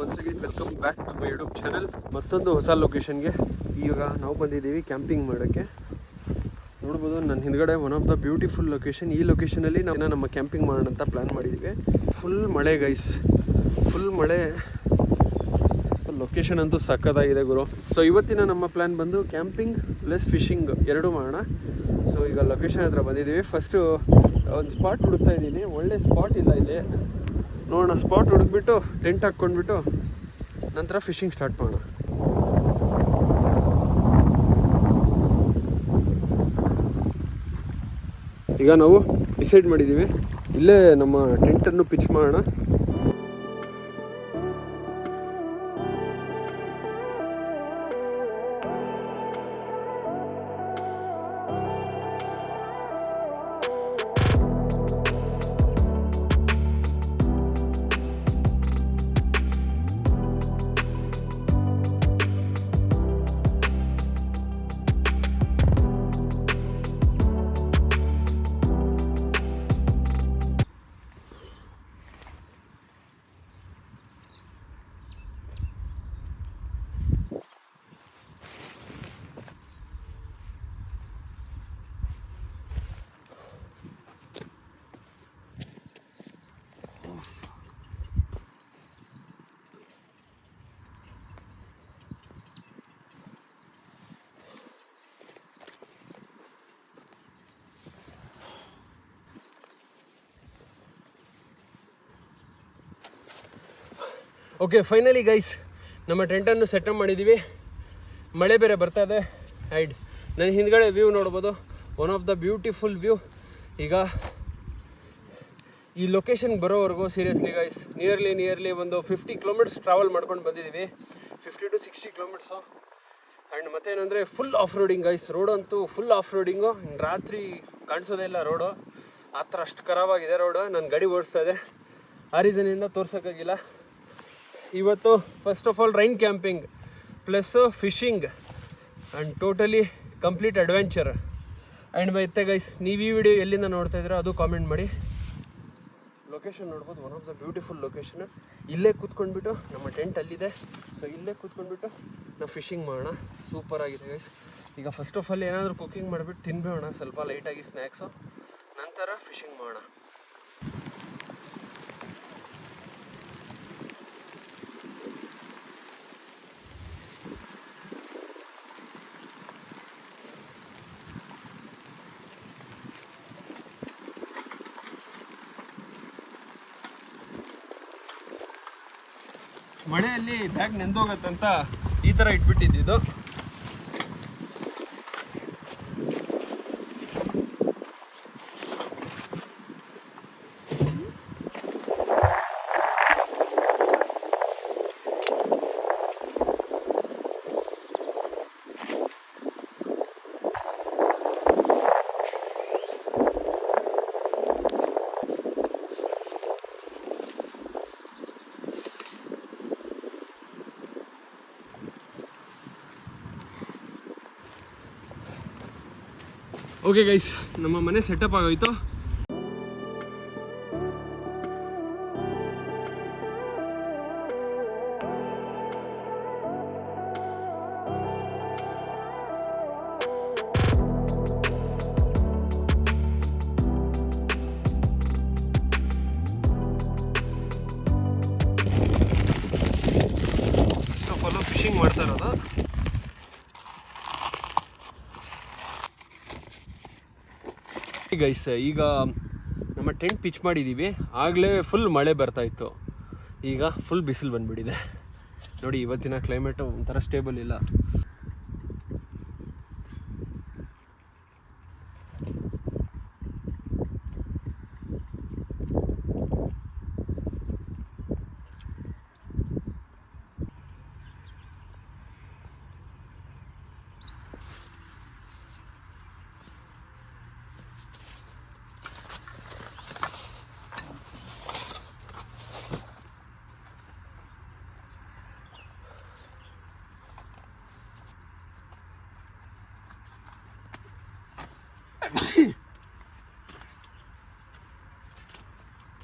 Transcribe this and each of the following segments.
Once again welcome back to my YouTube channel. ಮತ್ತೊಂದು ಹೊಸ ಲೊಕೇಶನ್ಗೆ ಈಗ ನಾವು ಬಂದಿದ್ದೀವಿ ಕ್ಯಾಂಪಿಂಗ್ ಮಾಡೋಕ್ಕೆ. ನೋಡ್ಬೋದು ನನ್ನ ಹಿಂದ್ಗಡೆ one of the beautiful location. ಈ ಲೊಕೇಶನಲ್ಲಿ ನಾವು ನಮ್ಮ ಕ್ಯಾಂಪಿಂಗ್ ಮಾಡೋಣ ಅಂತ ಪ್ಲ್ಯಾನ್ ಮಾಡಿದ್ದೀವಿ. ಫುಲ್ ಮಳೆ ಗೈಸ್, ಫುಲ್ ಮಳೆ. ಲೊಕೇಶನ್ ಅಂತೂ ಸಕ್ಕತ್ತಾಗಿದೆ ಗುರು. ಸೊ ಇವತ್ತಿನ ನಮ್ಮ ಪ್ಲ್ಯಾನ್ ಬಂದು ಕ್ಯಾಂಪಿಂಗ್ ಪ್ಲಸ್ ಫಿಶಿಂಗ್ ಎರಡೂ ಮಾಡೋಣ. ಸೊ ಈಗ ಲೊಕೇಶನ್ ಹತ್ರ ಬಂದಿದ್ದೀವಿ. ಫಸ್ಟು ಒಂದು ಸ್ಪಾಟ್ ಹುಡುಕ್ತಾ ಇದ್ದೀನಿ. ಒಳ್ಳೆ ಸ್ಪಾಟ್ ಇಲ್ಲ ಇಲ್ಲಿ, ನೋಡೋಣ. ಸ್ಪಾಟ್ ಹುಡುಕ್ಬಿಟ್ಟು ಟೆಂಟ್ ಹಾಕ್ಕೊಂಡ್ಬಿಟ್ಟು ನಂತರ ಫಿಶಿಂಗ್ ಸ್ಟಾರ್ಟ್ ಮಾಡೋಣ. ಈಗ ನಾವು ಡಿಸೈಡ್ ಮಾಡಿದ್ದೀವಿ, ಇಲ್ಲೇ ನಮ್ಮ ಟೆಂಟನ್ನು ಪಿಚ್ ಮಾಡೋಣ. ಓಕೆ, ಫೈನಲಿ ಗೈಸ್ ನಮ್ಮ ಟೆಂಟನ್ನು ಸೆಟಪ್ ಮಾಡಿದ್ದೀವಿ. ಮಳೆ ಬೇರೆ ಬರ್ತಾ ಇದೆ. ಆ್ಯಂಡ್ ನನ್ನ ಹಿಂದ್ಗಡೆ ವ್ಯೂ ನೋಡ್ಬೋದು, one of the beautiful view. ಈಗ ಈ ಲೊಕೇಶನ್ಗೆ ಬರೋವರೆಗೂ ಸೀರಿಯಸ್ಲಿ ಗೈಸ್ ನಿಯರ್ಲಿ ಒಂದು 50 ಕಿಲೋಮೀಟರ್ಸ್ ಟ್ರಾವೆಲ್ ಮಾಡ್ಕೊಂಡು ಬಂದಿದ್ದೀವಿ. 50 to 60 ಕಿಲೋಮೀಟರ್ಸು. ಆ್ಯಂಡ್ ಮತ್ತೇನಂದರೆ full off roading guys. Road ಅಂತೂ ಫುಲ್ ಆಫ್ ರೋಡಿಂಗು. ರಾತ್ರಿ ಕಾಣಿಸೋದೇ ಇಲ್ಲ ರೋಡು, ಆ ಥರ ಅಷ್ಟು ಖರಾಬಾಗಿದೆ ರೋಡು. ನಾನು ಗಾಡಿ ಓಡಿಸ್ತಾ ಇದೆ, ಆ ರೀಸನಿಂದ ತೋರ್ಸೋಕ್ಕಾಗಿಲ್ಲ. ಇವತ್ತು first of all rain camping plus fishing and totally complete adventure. And ಮತ್ತೆ ಗೈಸ್, ನೀವು ಈ ವಿಡಿಯೋ ಎಲ್ಲಿಂದ ನೋಡ್ತಾ ಇದ್ದೀರಾ ಅದು ಕಾಮೆಂಟ್ ಮಾಡಿ. ಲೊಕೇಶನ್ ನೋಡ್ಬೋದು, one of the beautiful location. ಇಲ್ಲೇ ಕೂತ್ಕೊಂಡ್ಬಿಟ್ಟು ನಮ್ಮ ಟೆಂಟ್ ಅಲ್ಲಿದೆ. ಸೊ ಇಲ್ಲೇ ಕೂತ್ಕೊಂಡ್ಬಿಟ್ಟು ನಾವು ಫಿಶಿಂಗ್ ಮಾಡೋಣ. ಸೂಪರ್ ಆಗಿದೆ ಗೈಸ್. ಈಗ ಫಸ್ಟ್ ಆಫ್ ಆಲ್ ಏನಾದರೂ ಕುಕಿಂಗ್ ಮಾಡಿಬಿಟ್ಟು ತಿನ್ಬೇಡ, ಸ್ವಲ್ಪ ಲೈಟಾಗಿ ಸ್ನ್ಯಾಕ್ಸು, ನಂತರ ಫಿಶಿಂಗ್ ಮಾಡೋಣ. ಮಳೆಯಲ್ಲಿ ಬ್ಯಾಗ್ ನೆಂದೋಗತ್ತಂತ ಈ ಥರ ಇಟ್ಬಿಟ್ಟಿದ್ದು. ಓಕೆ ಗೈಸ್, ನಮ್ಮ ಮನೆ ಸೆಟಪ್ ಆಗೋಯ್ತು. ಫಸ್ಟ್ ಆಫ್ ಆಲ್ ಫಿಶಿಂಗ್ ಮಾಡ್ತಾ ಇರೋದು. ಗೈಸ್, ಈಗ ನಮ್ಮ ಟೆಂಟ್ ಪಿಚ್ ಮಾಡಿದ್ದೀವಿ. ಆಗಲೇ ಫುಲ್ ಮಳೆ ಬರ್ತಾಯಿತ್ತು, ಈಗ ಫುಲ್ ಬಿಸಿಲು ಬಂದುಬಿಟ್ಟಿದೆ ನೋಡಿ. ಇವತ್ತಿನ ಕ್ಲೈಮೇಟು ಒಂಥರ ಸ್ಟೇಬಲ್ ಇಲ್ಲ.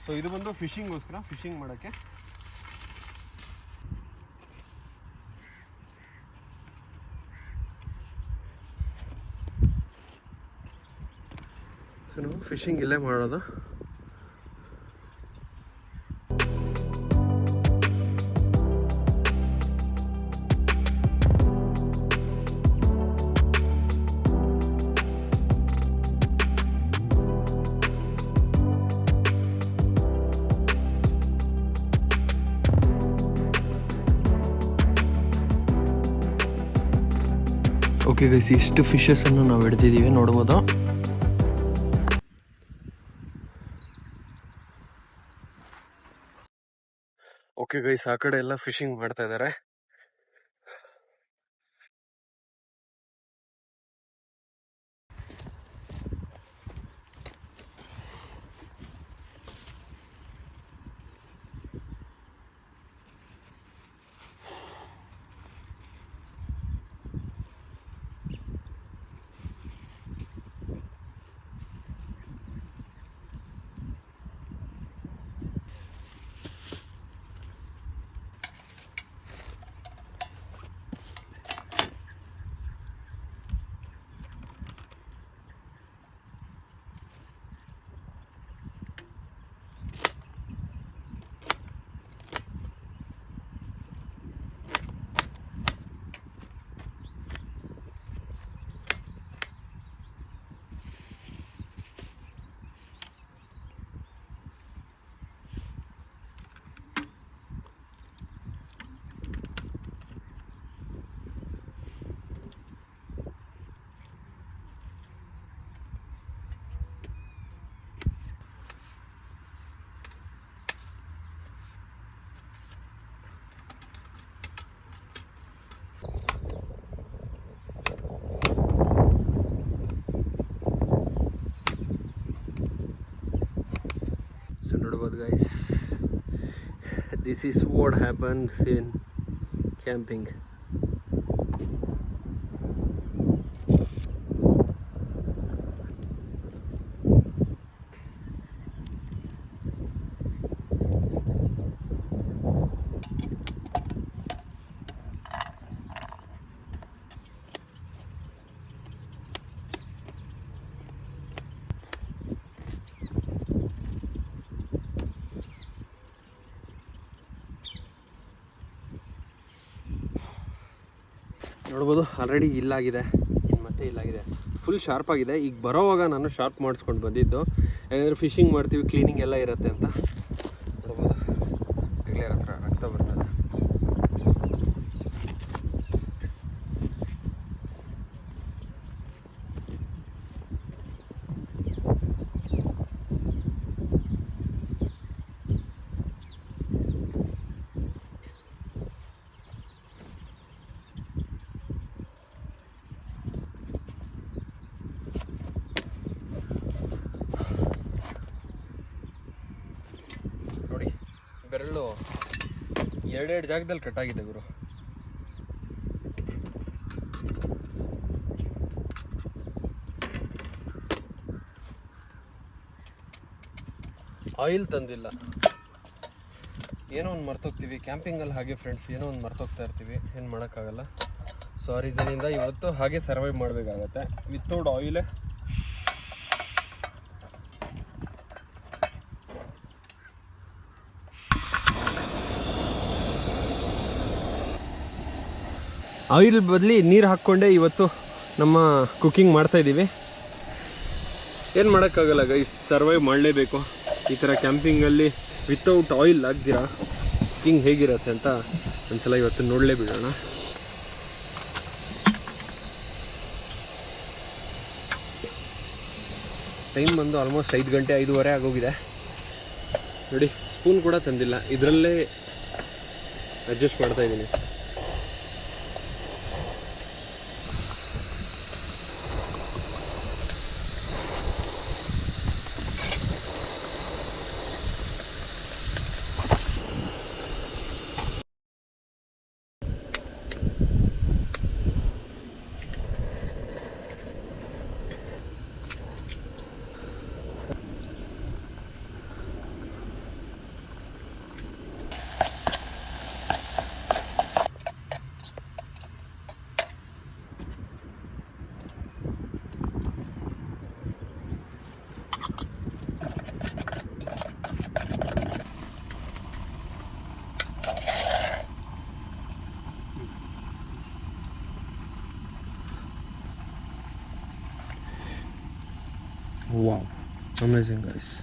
ಸೊ ಇದು ಬಂದು ಫಿಶಿಂಗ್ಗೋಸ್ಕರ, ಫಿಶಿಂಗ್ ಮಾಡೋಕ್ಕೆ. ಸೊ ನಾವು ಫಿಶಿಂಗ್ ಇಲ್ಲೇ ಮಾಡೋದು. ಓಕೆ ಗೈಸ್, ಇಷ್ಟು ಫಿಶಸನ್ನು ನಾವು ಹಿಡ್ದಿದ್ದೀವಿ, ನೋಡ್ಬೋದು. ಓಕೆ ಗೈಸ್, ಆ ಕಡೆ ಎಲ್ಲ ಫಿಶಿಂಗ್ ಮಾಡ್ತಾ ಇದ್ದಾರೆ. So ನೋಡ್ಬೋದು guys, this is what happens in camping. ನೋಡ್ಬೋದು ಆಲ್ರೆಡಿ ಇಲ್ಲಾಗಿದೆ, ಇನ್ನು ಮತ್ತೆ ಇಲ್ಲಾಗಿದೆ, ಫುಲ್ ಶಾರ್ಪ್ ಆಗಿದೆ. ಈಗ ಬರೋವಾಗ ನಾನು ಶಾರ್ಪ್ ಮಾಡಿಸ್ಕೊಂಡು ಬಂದಿದ್ದು, ಯಾಕಂದರೆ ಫಿಶಿಂಗ್ ಮಾಡ್ತೀವಿ, ಕ್ಲೀನಿಂಗ್ ಎಲ್ಲ ಇರುತ್ತೆ ಅಂತ. ನೋಡ್ಬೋದು ರೆಗ್ಯುಲರ್ ಹತ್ರ ರಕ್ತ ಬರ್ತದೆ. ಬೆರಳು ಎರಡೆರಡು ಜಾಗದಲ್ಲಿ ಕಟ್ಟಾಗಿದೆ ಗುರು. ಆಯಿಲ್ ತಂದಿಲ್ಲ, ಏನೋ ಒಂದು ಮರ್ತೋಗ್ತೀವಿ ಕ್ಯಾಂಪಿಂಗಲ್ಲಿ. ಹಾಗೆ ಫ್ರೆಂಡ್ಸ್, ಏನೋ ಒಂದು ಮರ್ತೋಗ್ತಾ ಇರ್ತೀವಿ, ಏನು ಮಾಡೋಕ್ಕಾಗಲ್ಲ. ಸೊ ಆ ರೀಸನಿಂದ ಇವತ್ತು ಹಾಗೆ ಸರ್ವೈವ್ ಮಾಡಬೇಕಾಗತ್ತೆ ವಿತೌಟ್ ಆಯಿಲೇ. ಆಯಿಲ್ ಬದಲಿ ನೀರು ಹಾಕ್ಕೊಂಡೇ ಇವತ್ತು ನಮ್ಮ ಕುಕ್ಕಿಂಗ್ ಮಾಡ್ತಾಯಿದ್ದೀವಿ. ಏನು ಮಾಡೋಕ್ಕಾಗಲ್ಲ ಗೈಸ್, ಸರ್ವೈವ್ ಮಾಡಲೇಬೇಕು. ಈ ಥರ ಕ್ಯಾಂಪಿಂಗಲ್ಲಿ ವಿತೌಟ್ ಆಯಿಲ್ ಆಗ್ದಿರಾ ಕುಕ್ಕಿಂಗ್ ಹೇಗಿರುತ್ತೆ ಅಂತ ಒಂದ್ಸಲ ಇವತ್ತು ನೋಡಲೇ ಬಿಡೋಣ. ಟೈಮ್ ಬಂದು ಆಲ್ಮೋಸ್ಟ್ 5 ಗಂಟೆ 5:15 ಆಗೋಗಿದೆ. ನೋಡಿ, ಸ್ಪೂನ್ ಕೂಡ ತಂದಿಲ್ಲ, ಇದರಲ್ಲೇ ಅಡ್ಜಸ್ಟ್ ಮಾಡ್ತಾಯಿದ್ದೀನಿ. Wow, amazing guys.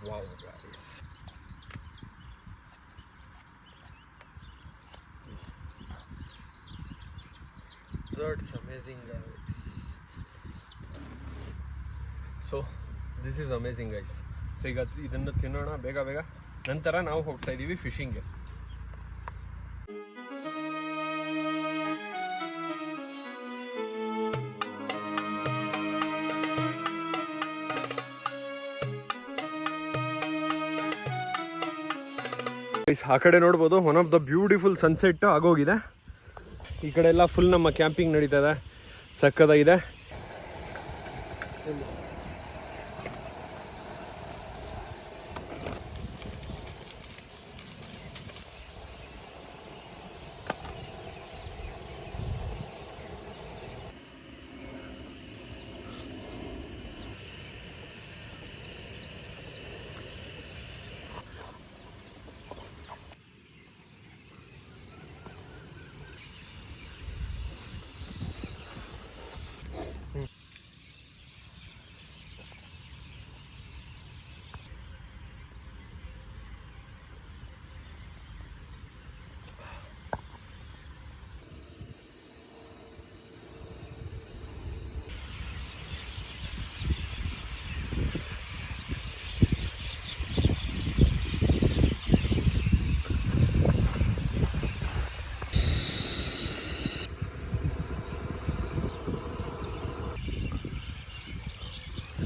Wow, guys. That's amazing, guys. So, this is amazing, guys. So, ಈಗ ಇದನ್ನು ತಿನ್ನೋಣ ಬೇಗ ಬೇಗ. ನಂತರ ನಾವು ಹೋಗ್ತಾ ಇದ್ದೀವಿ ಫಿಶಿಂಗ್ಗೆ. ಆ ಕಡೆ ನೋಡ್ಬೋದು, one of the beautiful sunset ಆಗೋಗಿದೆ. ಈ ಕಡೆ ಎಲ್ಲ ಫುಲ್ ನಮ್ಮ ಕ್ಯಾಂಪಿಂಗ್ ನಡೀತದೆ, ಸಕ್ಕದಾಗಿದೆ.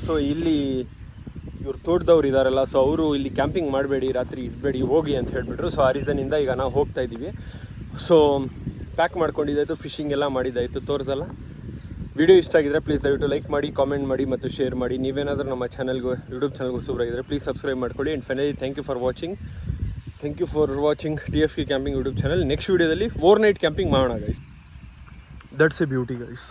ಸೊ ಇಲ್ಲಿ ಇವ್ರು ತೋಟದವ್ರು ಇದ್ದಾರಲ್ಲ, ಸೊ ಅವರು ಇಲ್ಲಿ ಕ್ಯಾಂಪಿಂಗ್ ಮಾಡಬೇಡಿ, ರಾತ್ರಿ ಇಡಬೇಡಿ, ಹೋಗಿ ಅಂತ ಹೇಳಿಬಿಟ್ರು. ಸೊ ಆ ರೀಸನಿಂದ ಈಗ ನಾವು ಹೋಗ್ತಾ ಇದ್ದೀವಿ. ಸೊ ಪ್ಯಾಕ್ ಮಾಡ್ಕೊಂಡಿದ್ದಾಯಿತು, ಫಿಶಿಂಗ್ ಎಲ್ಲ ಮಾಡಿದ್ದಾಯಿತು, ತೋರಿಸಲ್ಲ. ವಿಡಿಯೋ ಇಷ್ಟ ಆಗಿದ್ರೆ ಪ್ಲೀಸ್ ದಯವಿಟ್ಟು ಲೈಕ್ ಮಾಡಿ, ಕಾಮೆಂಟ್ ಮಾಡಿ ಮತ್ತು ಶೇರ್ ಮಾಡಿ. ನೀವೇನಾದರೂ ನಮ್ಮ ಚಾನಲ್ಗೂ ಯೂಟ್ಯೂಬ್ ಚಾನಲ್ಗೂ ಹೊಸಬರಾಗಿದ್ದರೆ ಪ್ಲೀಸ್ ಸಬ್ಸ್ಕ್ರೈಬ್ ಮಾಡ್ಕೊಳ್ಳಿ. And finally thank you for watching TFK camping YouTube channel. Next ವೀಡಿಯೋದಲ್ಲಿ ಓವರ್ ನೈಟ್ ಕ್ಯಾಂಪಿಂಗ್ ಮಾಡೋಣ guys. That's a beauty guys.